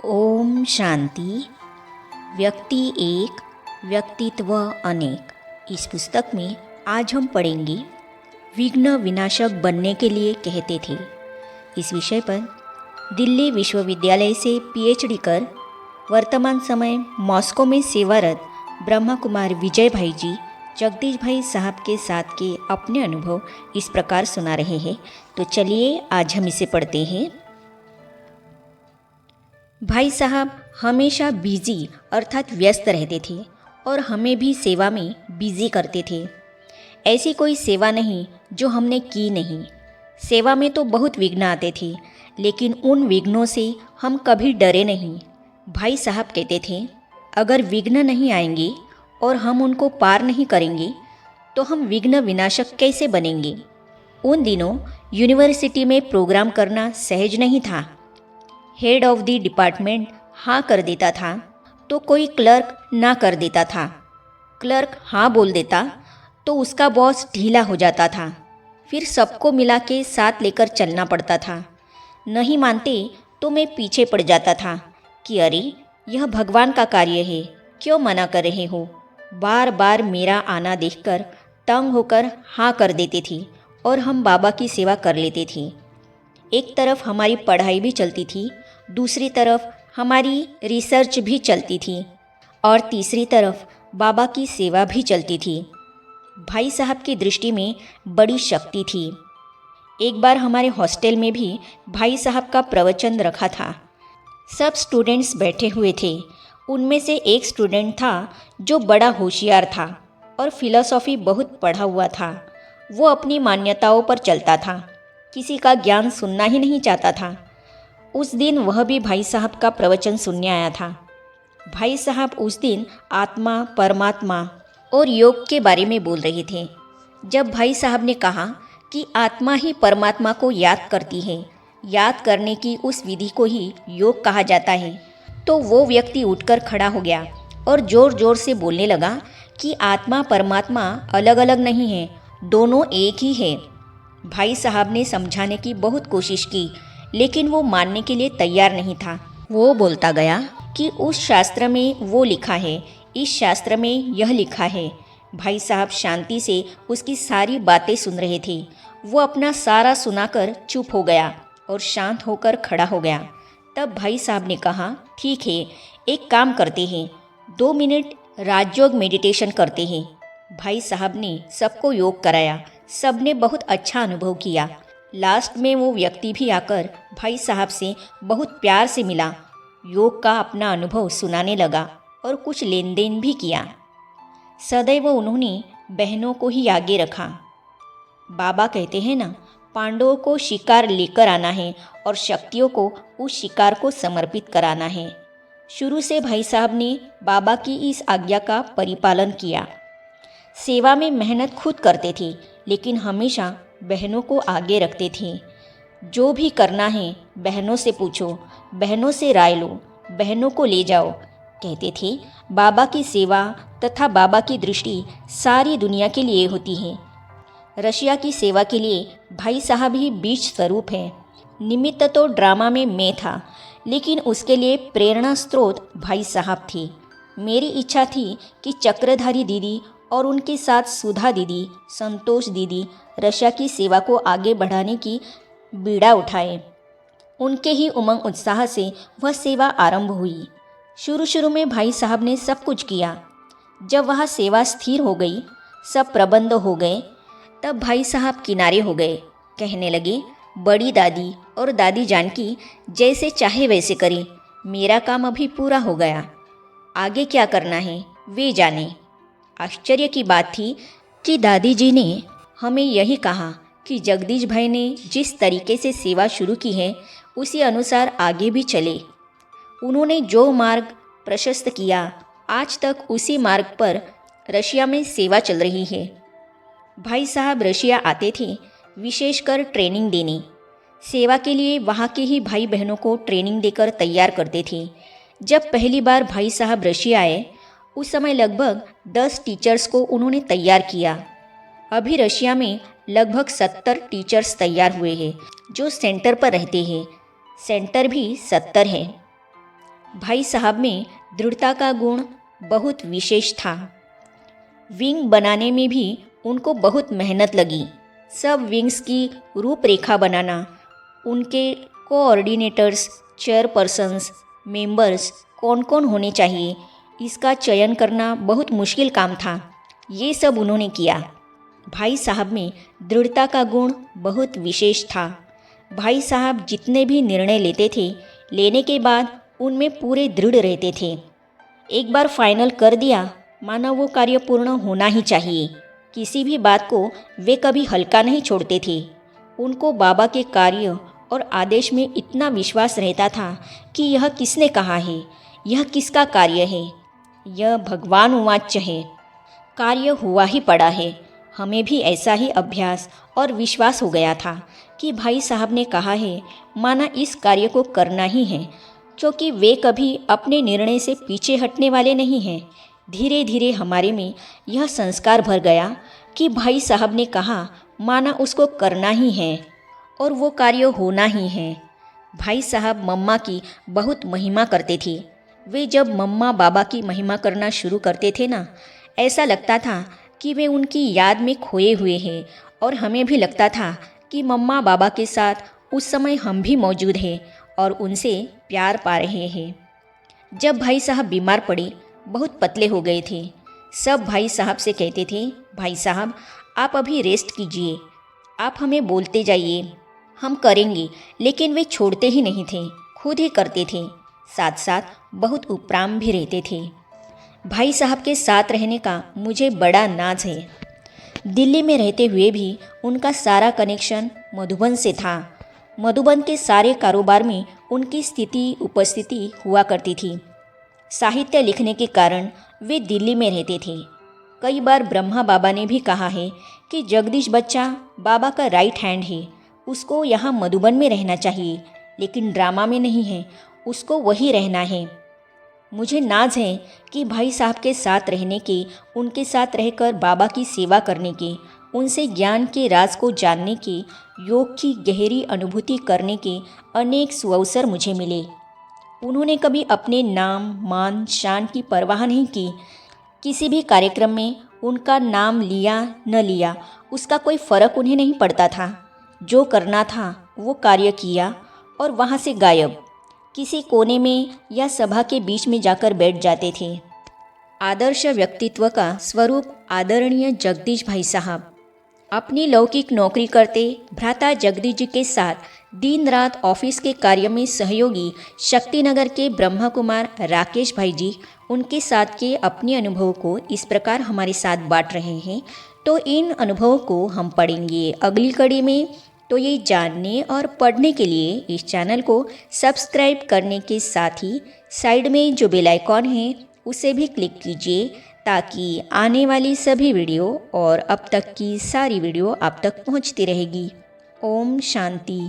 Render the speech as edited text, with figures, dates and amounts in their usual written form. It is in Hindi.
ओम शांति। व्यक्ति एक, व्यक्तित्व अनेक। इस पुस्तक में आज हम पढ़ेंगे विघ्न विनाशक बनने के लिए कहते थे। इस विषय पर दिल्ली विश्वविद्यालय से पीएचडी कर वर्तमान समय मॉस्को में सेवारत ब्रह्मा कुमार विजय भाई जी जगदीश भाई साहब के साथ के अपने अनुभव इस प्रकार सुना रहे हैं। तो चलिए आज हम इसे पढ़ते हैं। भाई साहब हमेशा बिजी अर्थात व्यस्त रहते थे और हमें भी सेवा में बिजी करते थे। ऐसी कोई सेवा नहीं जो हमने की नहीं। सेवा में तो बहुत विघ्न आते थे, लेकिन उन विघ्नों से हम कभी डरे नहीं। भाई साहब कहते थे, अगर विघ्न नहीं आएंगे और हम उनको पार नहीं करेंगे तो हम विघ्न विनाशक कैसे बनेंगे। उन दिनों यूनिवर्सिटी में प्रोग्राम करना सहज नहीं था। हेड ऑफ द डिपार्टमेंट हाँ कर देता था तो कोई क्लर्क ना कर देता था। क्लर्क हाँ बोल देता तो उसका बॉस ढीला हो जाता था। फिर सबको मिला के साथ लेकर चलना पड़ता था। नहीं मानते तो मैं पीछे पड़ जाता था कि अरे यह भगवान का कार्य है, क्यों मना कर रहे हो। बार बार मेरा आना देखकर तंग होकर हाँ कर देते थे और हम बाबा की सेवा कर लेते थे। एक तरफ हमारी पढ़ाई भी चलती थी, दूसरी तरफ हमारी रिसर्च भी चलती थी और तीसरी तरफ बाबा की सेवा भी चलती थी। भाई साहब की दृष्टि में बड़ी शक्ति थी। एक बार हमारे हॉस्टल में भी भाई साहब का प्रवचन रखा था। सब स्टूडेंट्स बैठे हुए थे। उनमें से एक स्टूडेंट था जो बड़ा होशियार था और फिलॉसफी बहुत पढ़ा हुआ था। वो अपनी मान्यताओं पर चलता था, किसी का ज्ञान सुनना ही नहीं चाहता था। उस दिन वह भी भाई साहब का प्रवचन सुनने आया था। भाई साहब उस दिन आत्मा, परमात्मा और योग के बारे में बोल रहे थे। जब भाई साहब ने कहा कि आत्मा ही परमात्मा को याद करती है, याद करने की उस विधि को ही योग कहा जाता है, तो वो व्यक्ति उठकर खड़ा हो गया और ज़ोर ज़ोर से बोलने लगा कि आत्मा परमात्मा अलग अलग नहीं है, दोनों एक ही है। भाई साहब ने समझाने की बहुत कोशिश की, लेकिन वो मानने के लिए तैयार नहीं था। वो बोलता गया कि उस शास्त्र में वो लिखा है, इस शास्त्र में यह लिखा है। भाई साहब शांति से उसकी सारी बातें सुन रहे थे। वो अपना सारा सुनाकर चुप हो गया और शांत होकर खड़ा हो गया। तब भाई साहब ने कहा, ठीक है, एक काम करते हैं, 2 मिनट राजयोग मेडिटेशन करते हैं। भाई साहब ने सबको योग कराया। सब ने बहुत अच्छा अनुभव किया। लास्ट में वो व्यक्ति भी आकर भाई साहब से बहुत प्यार से मिला, योग का अपना अनुभव सुनाने लगा और कुछ लेन देन भी किया। सदैव उन्होंने बहनों को ही आगे रखा। बाबा कहते हैं ना, पांडवों को शिकार लेकर आना है और शक्तियों को उस शिकार को समर्पित कराना है। शुरू से भाई साहब ने बाबा की इस आज्ञा का परिपालन किया। सेवा में मेहनत खुद करते थे, लेकिन हमेशा बहनों को आगे रखते थे। जो भी करना है बहनों से पूछो, बहनों से राय लो, बहनों को ले जाओ। कहते थे बाबा की सेवा तथा बाबा की दृष्टि सारी दुनिया के लिए होती है। रशिया की सेवा के लिए भाई साहब ही बीज स्वरूप है। निमित्त तो ड्रामा में मैं था, लेकिन उसके लिए प्रेरणा स्रोत भाई साहब थे। मेरी इच्छा थी कि चक्रधारी दीदी और उनके साथ सुधा दीदी, संतोष दीदी रशिया की सेवा को आगे बढ़ाने की बीड़ा उठाए। उनके ही उमंग उत्साह से वह सेवा आरंभ हुई। शुरू शुरू में भाई साहब ने सब कुछ किया। जब वह सेवा स्थिर हो गई, सब प्रबंध हो गए, तब भाई साहब किनारे हो गए। कहने लगे, बड़ी दादी और दादी जानकी जैसे चाहे वैसे करें, मेरा काम अभी पूरा हो गया, आगे क्या करना है वे जाने। आश्चर्य की बात थी कि दादी जी ने हमें यही कहा कि जगदीश भाई ने जिस तरीके से सेवा शुरू की है उसी अनुसार आगे भी चले। उन्होंने जो मार्ग प्रशस्त किया, आज तक उसी मार्ग पर रशिया में सेवा चल रही है। भाई साहब रशिया आते थे विशेषकर ट्रेनिंग देने। सेवा के लिए वहाँ के ही भाई बहनों को ट्रेनिंग देकर तैयार करते थे। जब पहली बार भाई साहब रशिया आए, उस समय लगभग 10 टीचर्स को उन्होंने तैयार किया। अभी रशिया में लगभग 70 टीचर्स तैयार हुए हैं जो सेंटर पर रहते हैं। सेंटर भी 70 है। भाई साहब में दृढ़ता का गुण बहुत विशेष था। विंग बनाने में भी उनको बहुत मेहनत लगी। सब विंग्स की रूपरेखा बनाना, उनके कोऑर्डिनेटर्स, चेयरपर्सन्स, मेंबर्स कौन कौन होने चाहिए, इसका चयन करना बहुत मुश्किल काम था। ये सब उन्होंने किया। भाई साहब में दृढ़ता का गुण बहुत विशेष था। भाई साहब जितने भी निर्णय लेते थे, लेने के बाद उनमें पूरे दृढ़ रहते थे। एक बार फाइनल कर दिया, माना वो कार्य पूर्ण होना ही चाहिए। किसी भी बात को वे कभी हल्का नहीं छोड़ते थे। उनको बाबा के कार्य और आदेश में इतना विश्वास रहता था कि यह किसने कहा है, यह किसका कार्य है, यह भगवान उवाच है, कार्य हुआ ही पड़ा है। हमें भी ऐसा ही अभ्यास और विश्वास हो गया था कि भाई साहब ने कहा है, माना इस कार्य को करना ही है, क्योंकि वे कभी अपने निर्णय से पीछे हटने वाले नहीं हैं। धीरे धीरे हमारे में यह संस्कार भर गया कि भाई साहब ने कहा, माना उसको करना ही है और वो कार्य होना ही है। भाई साहब मम्मा की बहुत महिमा करते थे। वे जब मम्मा बाबा की महिमा करना शुरू करते थे ना, ऐसा लगता था कि वे उनकी याद में खोए हुए हैं, और हमें भी लगता था कि मम्मा बाबा के साथ उस समय हम भी मौजूद हैं और उनसे प्यार पा रहे हैं। जब भाई साहब बीमार पड़े, बहुत पतले हो गए थे, सब भाई साहब से कहते थे, भाई साहब आप अभी रेस्ट कीजिए, आप हमें बोलते जाइए, हम करेंगे। लेकिन वे छोड़ते ही नहीं थे, खुद ही करते थे। साथ साथ बहुत उपराम भी रहते थे। भाई साहब के साथ रहने का मुझे बड़ा नाज है। दिल्ली में रहते हुए भी उनका सारा कनेक्शन मधुबन से था। मधुबन के सारे कारोबार में उनकी स्थिति उपस्थिति हुआ करती थी। साहित्य लिखने के कारण वे दिल्ली में रहते थे। कई बार ब्रह्मा बाबा ने भी कहा है कि जगदीश बच्चा बाबा का राइट हैंड है, उसको यहाँ मधुबन में रहना चाहिए, लेकिन ड्रामा में नहीं है, उसको वही रहना है। मुझे नाज है कि भाई साहब के साथ रहने के, उनके साथ रहकर बाबा की सेवा करने के, उनसे ज्ञान के राज को जानने के, योग की गहरी अनुभूति करने के अनेक सुअवसर मुझे मिले। उन्होंने कभी अपने नाम मान शान की परवाह नहीं की। किसी भी कार्यक्रम में उनका नाम लिया न लिया, उसका कोई फ़र्क उन्हें नहीं पड़ता था। जो करना था वो कार्य किया और वहाँ से गायब। किसी कोने में या सभा के बीच में जाकर बैठ जाते थे। आदर्श व्यक्तित्व का स्वरूप आदरणीय जगदीश भाई साहब अपनी लौकिक नौकरी करते भ्राता जगदीश जी के साथ दिन रात ऑफिस के कार्य में सहयोगी शक्तिनगर के ब्रह्मा कुमार राकेश भाई जी उनके साथ के अपने अनुभवों को इस प्रकार हमारे साथ बांट रहे हैं। तो इन अनुभवों को हम पढ़ेंगे अगली कड़ी में। तो ये जानने और पढ़ने के लिए इस चैनल को सब्सक्राइब करने के साथ ही साइड में जो बेल आइकॉन है उसे भी क्लिक कीजिए, ताकि आने वाली सभी वीडियो और अब तक की सारी वीडियो आप तक पहुंचती रहेगी। ओम शांति।